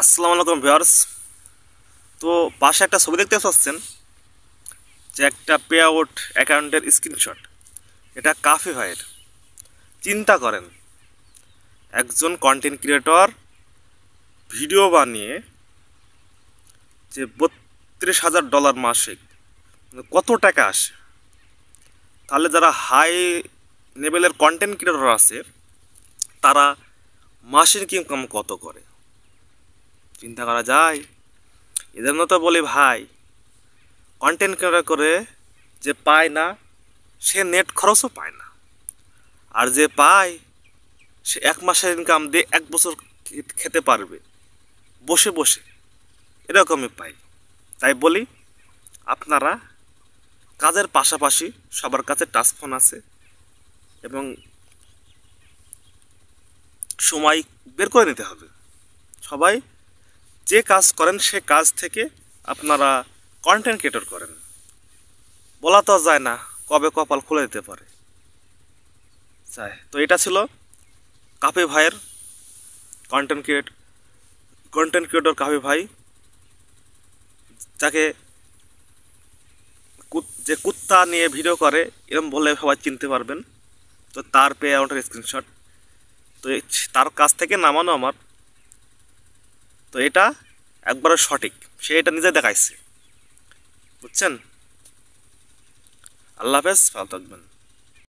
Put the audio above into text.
আসসালামু আলাইকুম ভিউয়ার্স। তো পাশে একটা ছবি দেখতে পাচ্ছেন যে একটা পে আউট অ্যাকাউন্টের স্ক্রিনশট। এটা কাফি ভাইয়ের। চিন্তা করেন, একজন কন্টেন্ট ক্রিয়েটর ভিডিও বানিয়ে যে $32,000 মাসিক, কত টাকা আসে? তাহলে যারা হাই লেভেলের কন্টেন্ট ক্রিয়েটর আছে তারা মাসিক ইনকাম কত করে চিন্তা করা যায়? এজন্য তো বলি ভাই, কন্টেন্ট ক্রিয়েটর করে যে পায় না সে নেট খরচও পায় না, আর যে পায় সে এক মাসের ইনকাম দিয়ে এক বছর খেতে পারবে বসে বসে, এরকমই পাই। তাই বলি, আপনারা কাজের পাশাপাশি সবার কাছে টাচ ফোন আছে এবং সময় বের করে নিতে হবে। সবাই যে কাজ করেন সে কাজ থেকে আপনারা কন্টেন্ট ক্রিয়েটর করেন। বলা তো যায় না কবে কপাল খুলে দিতে পারে। তো এটা ছিল কাফি ভাইয়ের কন্টেন্ট ক্রিয়েটর কাফি ভাই, যাকে যে কুত্তা নিয়ে ভিডিও করে এরকম বলে সবাই চিনতে পারবেন। তো তার পে আউটের স্ক্রিনশট, তো তার কাছ থেকে নামানো আমার। তো এটা একবারে সঠিক, সে এটা নিজে দেখাইছে, বুঝছেন? আল্লাহ হাফেজ, ভালো থাকবেন।